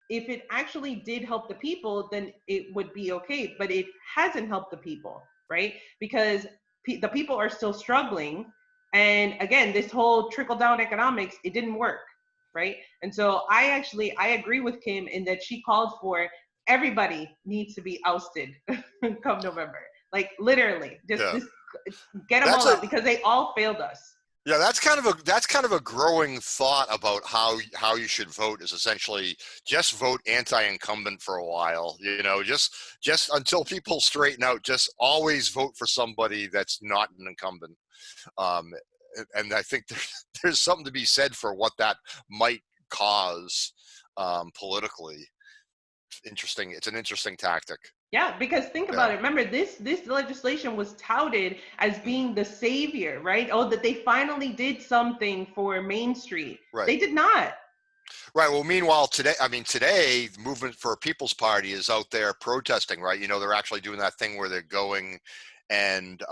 if it actually did help the people, then it would be okay. But it hasn't helped the people, right? Because the people are still struggling. And again, this whole trickle down economics, it didn't work, right? And so I agree with Kim in that she called for everybody needs to be ousted come November. Like literally, Yeah. just get them That's all a out because they all failed us. Yeah, that's kind of a growing thought about how you should vote is essentially just vote anti-incumbent for a while, just until people straighten out, just always vote for somebody that's not an incumbent. Um, and I think there's something to be said for what that might cause politically. Interesting. It's an interesting tactic. Yeah, because think about it. Remember, this legislation was touted as being the savior, right? Oh, that they finally did something for Main Street. Right. They did not. Right. Well, meanwhile, today, the Movement for a People's Party is out there protesting, right? They're actually doing that thing where they're going and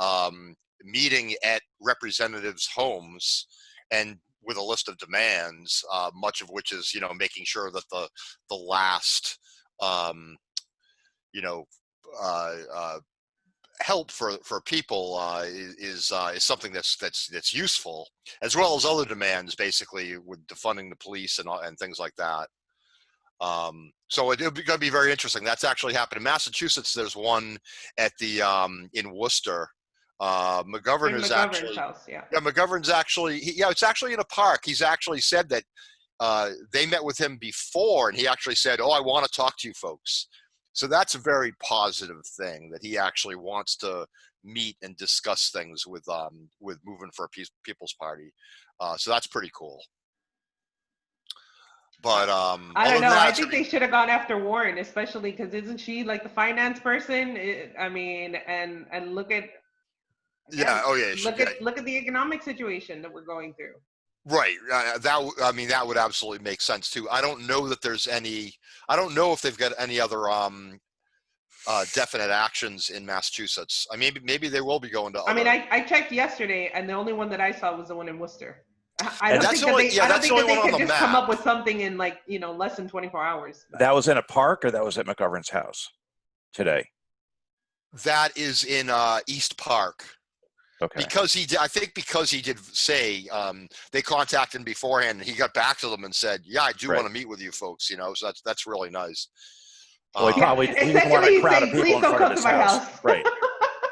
meeting at representatives' homes and with a list of demands, much of which is, making sure that the last, you know, help for people is something that's useful, as well as other demands, basically with defunding the police and things like that. So it'll be going to be very interesting. That's actually happened in Massachusetts. There's one at the in Worcester. McGovern In is McGovern's actually house, yeah. McGovern's actually it's actually in a park. He's actually said that they met with him before, and he actually said, "Oh, I want to talk to you folks." So that's a very positive thing, that he actually wants to meet and discuss things with Movement for a People's Party. So that's pretty cool. But I don't know. I think they should have gone after Warren, especially because isn't she like the finance person? I mean, and look at yeah, oh yeah, look at the economic situation that we're going through. Right. That would absolutely make sense too. I don't know that there's any. I don't know if they've got any other definite actions in Massachusetts. Maybe they will be going to. I mean, I checked yesterday, and the only one that I saw was the one in Worcester. I don't think that they could just come up with something in less than 24 hours. But. That was in a park, or that was at McGovern's house today? That is in East Park. Okay. Because he did say they contacted him beforehand, and he got back to them and said, "Yeah, I do want to meet with you folks." So that's really nice. Well, he didn't want a crowd of people in front of his house. Right.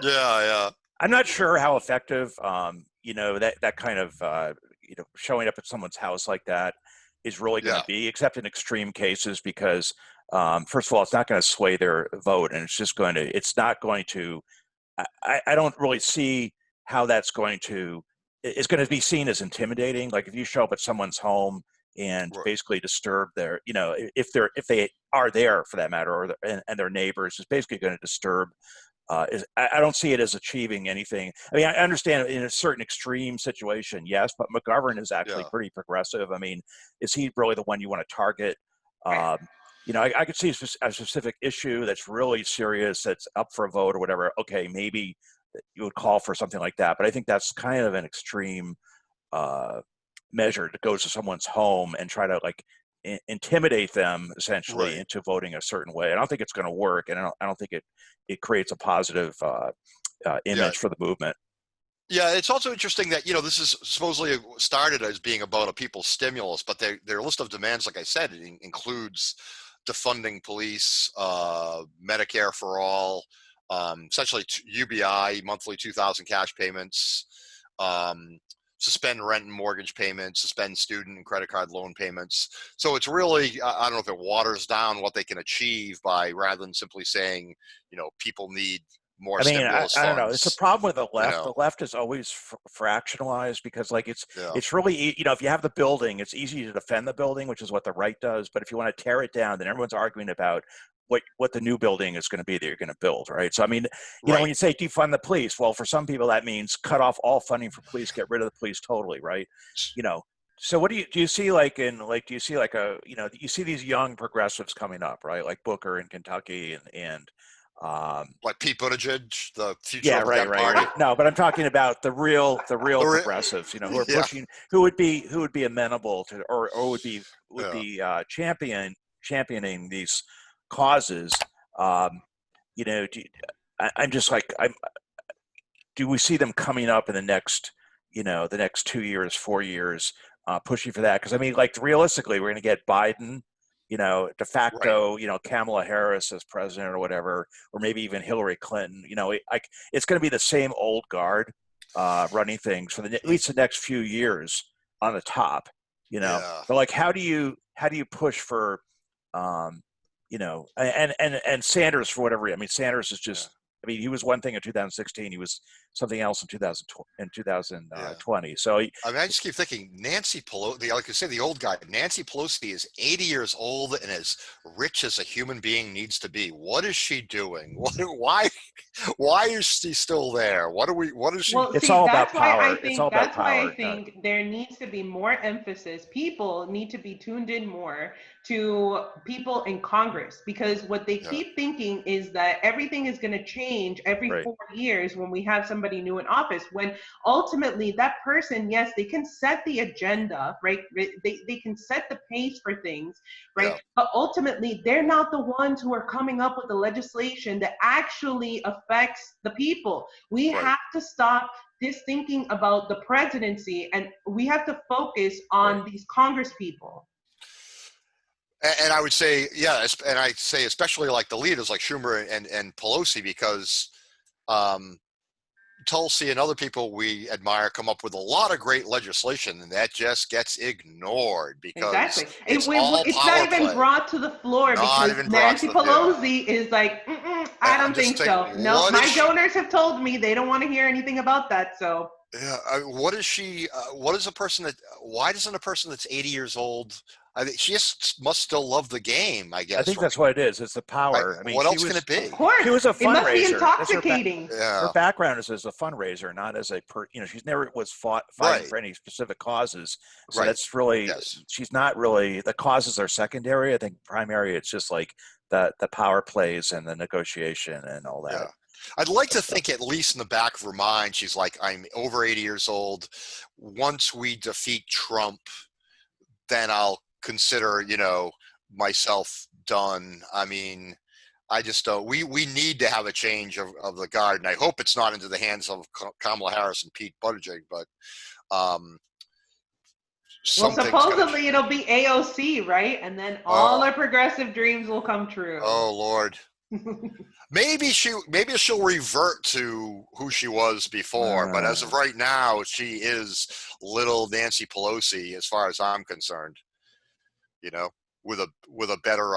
Yeah. I'm not sure how effective, that kind of, showing up at someone's house like that is really going to be, except in extreme cases, because first of all, it's not going to sway their vote, and it's not going to. I don't really see how that's going to. It's going to be seen as intimidating. Like if you show up at someone's home and basically disturb their, if they are there for that matter, and their neighbors, is basically going to disturb. I don't see it as achieving anything. I mean, I understand in a certain extreme situation, yes, but McGovern is actually pretty progressive. I mean, is he really the one you want to target? I could see a specific issue that's really serious, that's up for a vote or whatever. Okay, maybe you would call for something like that, but I think that's kind of an extreme measure to go to someone's home and try to intimidate them essentially into voting a certain way. I don't think it's going to work, and I don't think it creates a positive image for the movement. Yeah, it's also interesting that this is supposedly started as being about a people's stimulus, but their list of demands, like I said, it includes defunding police, Medicare for all, essentially UBI, monthly 2,000 cash payments, suspend rent and mortgage payments, suspend student and credit card loan payments. So it's really, I don't know if it waters down what they can achieve rather than simply saying, people need more stimulus funds. I don't know. It's a problem with the left. The left is always fractionalized because it's really, if you have the building, it's easy to defend the building, which is what the right does. But if you want to tear it down, then everyone's arguing about what the new building is going to be that you're going to build, right? So I mean, when you say defund the police, well, for some people that means cut off all funding for police, get rid of the police totally, right? So what do you see you see these young progressives coming up, right? Like Booker in Kentucky and like Pete Buttigieg, the future of the Party. Right. No, but I'm talking about the real progressives, who are pushing, who would be amenable to, or would be champion championing these causes. You know, I'm just like, do we see them coming up in the next, you know, the next 2 years, 4 years, pushing for that? Because I mean, like realistically, we're going to get Biden, you know, de facto, you know, Kamala Harris as president or whatever, or maybe even Hillary Clinton. You know, it's going to be the same old guard running things for at least the next few years on the top. You know, Yeah. but like, how do you push for, you know, and Sanders for whatever. I mean, Sanders is just. I mean, he was one thing in 2016. He was something else in 2020. So, I mean, I just keep thinking Nancy Pelosi, like you say, the old guy, Nancy Pelosi is 80 years old and as rich as a human being needs to be. What is she doing? Why is she still there? What is she? Well, it's see, all that's about why power. I It's all think about that's why I power. think there needs to be more emphasis. People need to be tuned in more to people in Congress, because what they keep thinking is that everything is going to change every Right. 4 years when we have somebody new in office, when ultimately that person, yes, they can set the agenda, right? They can set the pace for things, right? Yeah. But ultimately, they're not the ones who are coming up with the legislation that actually affects the people. We have to stop this thinking about the presidency, and we have to focus on these Congress people. And I would say, yeah, and I say especially like the leaders like Schumer and Pelosi, because Tulsi and other people we admire come up with a lot of great legislation, and that just gets ignored because it's all It's power not even play. brought to the floor Not because even brought Nancy to the Pelosi is like, I don't think so. No, my donors have told me they don't want to hear anything about that. So yeah, what is she? What is a person that? Why doesn't a person that's 80 years old? I think she just must still love the game. I guess. I think that's what it is. It's the power. I mean, what else can it be? of course, she was a it must be fundraiser. intoxicating. Her background is as a fundraiser, not as a you know, she's never was fighting for any specific causes. So that's really, she's not really, the causes are secondary. I think primary, it's just like the power plays and the negotiation and all that. Yeah. I'd like to think at least in the back of her mind, she's like, I'm over 80 years old. Once we defeat Trump, then I'll consider, you know, myself done. I mean, I just don't. We need to have a change of the guard, and I hope it's not into the hands of Kamala Harris and Pete Buttigieg. But well, supposedly it'll be AOC, right? And then all our progressive dreams will come true. Oh Lord. Maybe she'll revert to who she was before, but as of right now, she is little Nancy Pelosi, as far as I'm concerned. You know, with a better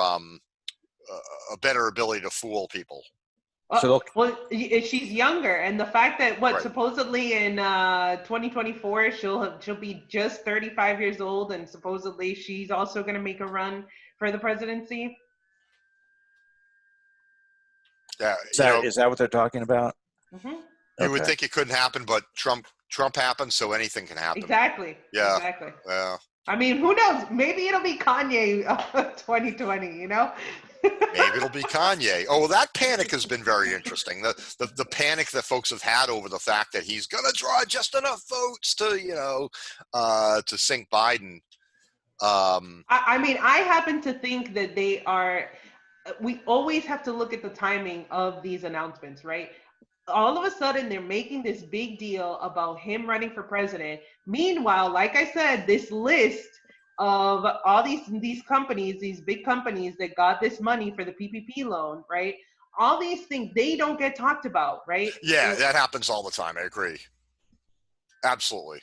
ability to fool people. Well, she's younger, and the fact that supposedly in 2024 she'll be just 35 years old, and supposedly she's also going to make a run for the presidency. Yeah, is that what they're talking about? Mm-hmm. You would think it couldn't happen, but Trump happened, so anything can happen. Exactly. Yeah. Exactly. Yeah. I mean, who knows? Maybe it'll be Kanye 2020. You know. Maybe it'll be Kanye. Oh, well, that panic has been very interesting. The panic that folks have had over the fact that he's going to draw just enough votes to, you know, to sink Biden. I mean, I happen to think that we always have to look at the timing of these announcements, right? All of a sudden, they're making this big deal about him running for president. Meanwhile, like I said, this list of all these companies, these big companies that got this money for the PPP loan, right? All these things, they don't get talked about, right? Yeah, that happens all the time. I agree. Absolutely.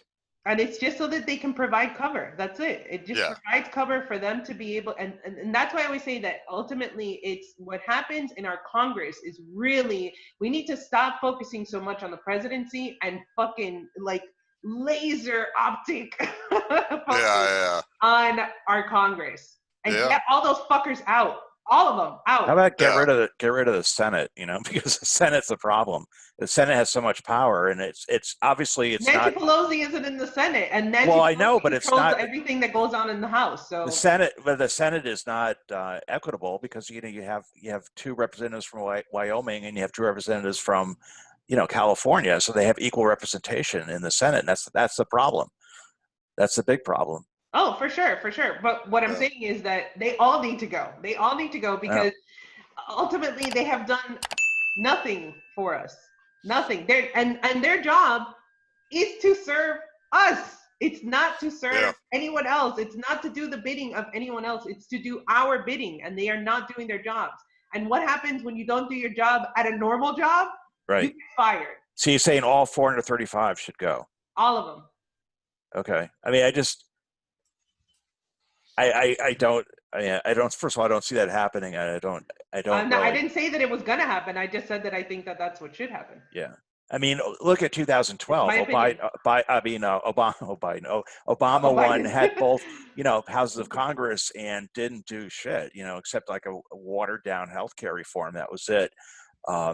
And it's just so that they can provide cover. That's it. It just provides cover for them to be able, and that's why I always say that ultimately it's what happens in our Congress is really, we need to stop focusing so much on the presidency and fucking like laser optic on our Congress and get all those fuckers out. All of them out. How about get rid of the Senate? You know, because the Senate's the problem. The Senate has so much power, and it's obviously it's Nancy not. Pelosi isn't in the Senate, and Nancy Pelosi I know, but it's not everything that goes on in the House. So the Senate is not equitable because you know you have 2 representatives from Wyoming and you have 2 representatives from, you know, California, so they have equal representation in the Senate. And that's the problem. That's the big problem. Oh, for sure, for sure. But what I'm Yeah. saying is that they all need to go. They all need to go because ultimately they have done nothing for us. Nothing. And their job is to serve us. It's not to Yeah. serve anyone else. It's not to do the bidding of anyone else. It's to do our bidding, and they are not doing their jobs. And what happens when you don't do your job at a normal job? You Right. get fired. So you're saying all 435 should go? All of them. Okay. I mean, I don't. First of all, I don't see that happening. I don't No, I really. didn't say that it was going to happen. I just said that I think that that's what should happen. Yeah. I mean, look at It's 2012. my opinion. Obama won, Biden. had both, houses of Congress and didn't do shit, except like a watered down healthcare reform. That was it. I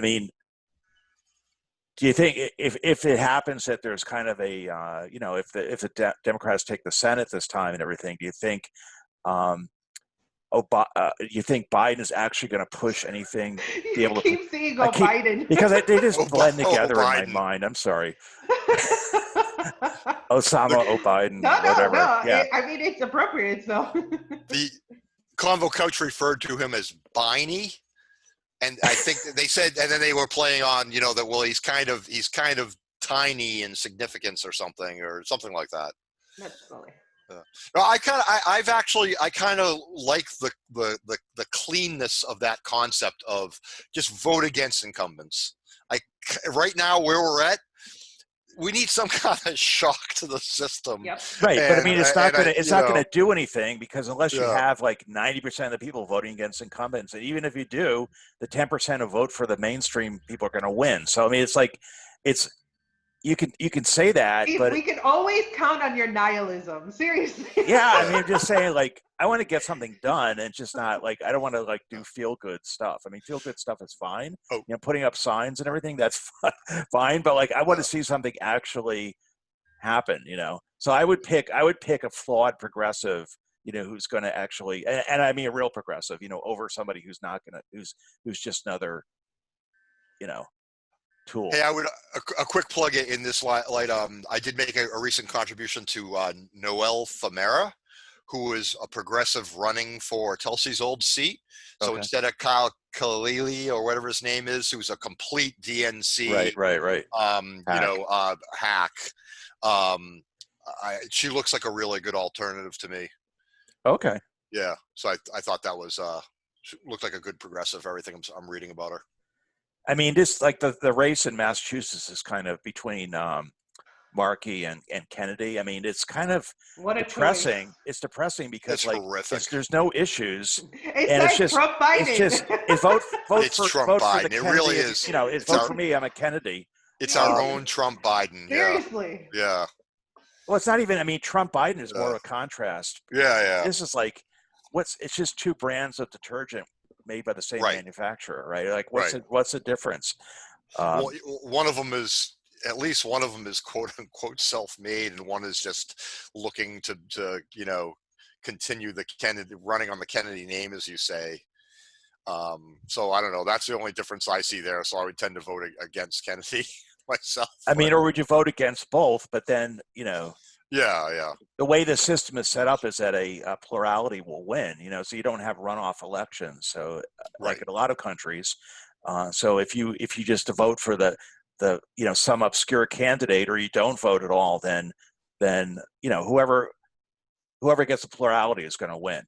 mean, do you think if it happens that there's kind of a, if the Democrats take the Senate this time and everything, do you think, you think Biden is actually going to push anything? Be You able to keep saying Biden. because they just blend together in my Biden. mind. I'm sorry. Osama, Biden, No, whatever. Yeah. I mean, it's appropriate. So The Convo Coach referred to him as Biney, and I think they said, and then they were playing on, that well, he's kind of tiny in significance or something like that. that's silly. No, I kind of like the cleanness of that concept of just vote against incumbents. Right now where we're at, we need some kind of shock to the system. Yep. Right, but I mean, it's not going to do anything because unless you Yeah. have like 90% of the people voting against incumbents, and even if you do, the 10% who vote for the mainstream people are going to win. So I mean, you can say that, Steve, but we can always count on your nihilism. Seriously. yeah, I mean, I'm just saying, like, I want to get something done, and just not like I don't want to like do feel good stuff. I mean, feel good stuff is fine. Oh. Putting up signs and everything, that's fine. But like, I want to see something actually happen. So I would pick a flawed progressive, who's going to actually, and I mean a real progressive, over somebody who's not going to, who's just another, tool. Hey, I would a quick plug in this light. I did make a recent contribution to Noel Famera, who is a progressive running for Tulsi's old seat. So Okay. instead of Kyle Kalili or whatever his name is, who's a complete DNC, Right. Hack. She looks like a really good alternative to me. Okay. Yeah. So I thought that was looked like a good progressive. Everything I'm reading about her. I mean, this like the race in Massachusetts is kind of between Markey and Kennedy. I mean, it's kind of depressing. Choice. It's depressing because it's like horrific. There's no issues. It's like Trump Biden. It's just vote it's for Trump vote Biden. for the It Kennedy. really is. Vote for me. I'm a Kennedy. It's our own Trump Biden. Seriously. Yeah. Well, it's not even. I mean, Trump Biden is more of a contrast. Yeah. This is like it's just two brands of detergent made by the same manufacturer, right? Like what's the difference? Well, one of them is quote unquote self-made, and one is just looking to continue the Kennedy running on the Kennedy name, as you say. So I don't know. That's the only difference I see there. So I would tend to vote against Kennedy myself. I mean, or would you vote against both? But then Yeah. The way the system is set up is that a plurality will win. So you don't have runoff elections. So like in a lot of countries. So if you just vote for the some obscure candidate, or you don't vote at all, then whoever gets the plurality is going to win.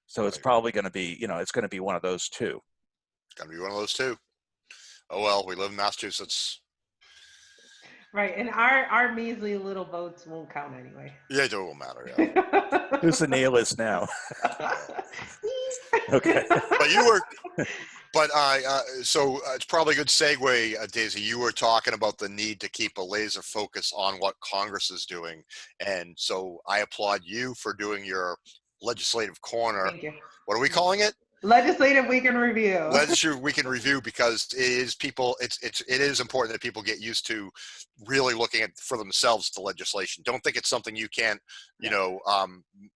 So it's probably going to be it's going to be one of those two. Going to be one of those two. Oh well, we live in Massachusetts. Right, and our measly little votes won't count anyway. Yeah, it won't matter. Yeah. Who's the nihilist now? Okay. So it's probably a good segue, Daisy. You were talking about the need to keep a laser focus on what Congress is doing, and so I applaud you for doing your legislative corner. Thank you. What are we calling it? Legislative Week in Review. Legislative Week in Review, because it is important that people get used to really looking at for themselves the legislation. Don't think it's something you can't,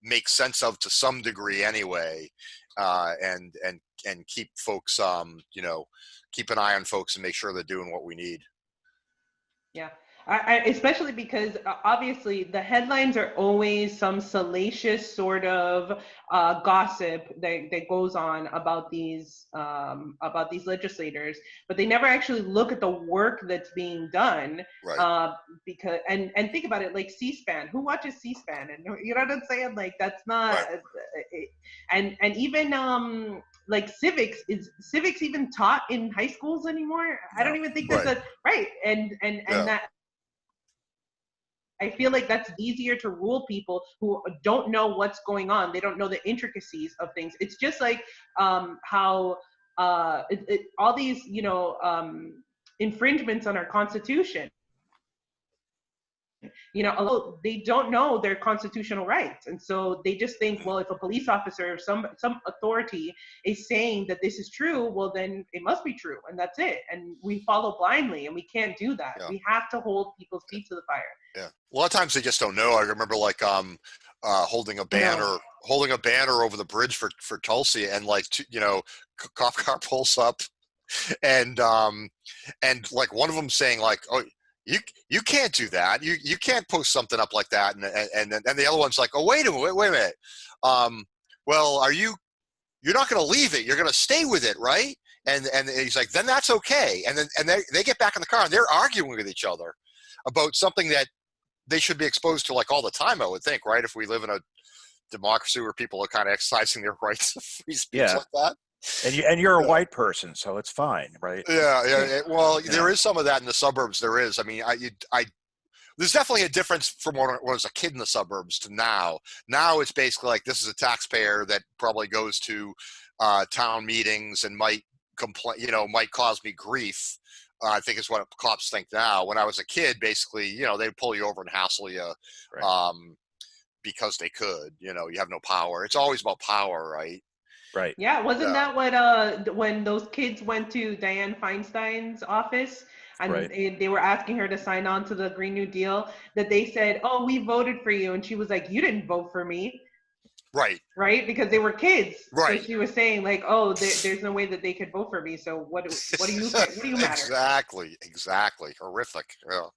make sense of to some degree anyway, and keep folks, keep an eye on folks and make sure they're doing what we need. Yeah. Especially because obviously the headlines are always some salacious sort of gossip that goes on about these legislators, but they never actually look at the work that's being done. Right. Because and think about it, like C-SPAN. Who watches C-SPAN? And you know what I'm saying? Like that's not. Right. And even like civics even taught in high schools anymore? I don't even think that's Right. right. And that I feel like that's easier to rule people who don't know what's going on. They don't know the intricacies of things. It's just like how all these, infringements on our Constitution. They don't know their constitutional rights, and so they just think, well, if a police officer or some authority is saying that this is true, well, then it must be true, and that's it. And we follow blindly, and we can't do that. We have to hold people's feet to the fire. Yeah, a lot of times they just don't know. I remember like holding a banner over the bridge for Tulsi, and like cop car pulls up, and like one of them saying like, oh, you can't do that. You can't post something up like that. And the other one's like, oh, wait a minute. Well, you're not going to leave it. You're going to stay with it, right? And he's like, then that's okay. And then they get back in the car and they're arguing with each other about something that they should be exposed to like all the time, I would think, right? If we live in a democracy where people are kind of exercising their rights of free speech like that. And you're a white person, so it's fine, right? Yeah. Well, there is some of that in the suburbs. There is. I mean, there's definitely a difference from when I was a kid in the suburbs to now. Now it's basically like this is a taxpayer that probably goes to town meetings and might complain, might cause me grief. I think is what cops think now. When I was a kid, basically, they'd pull you over and hassle you because they could. You have no power. It's always about power, right? Right. Yeah, wasn't that what when those kids went to Dianne Feinstein's office and they were asking her to sign on to the Green New Deal, that they said, "Oh, we voted for you," and she was like, "You didn't vote for me." Right. Right, because they were kids. Right. So she was saying like, "Oh, there's no way that they could vote for me. So what do you matter?" Exactly. Horrific. Yeah.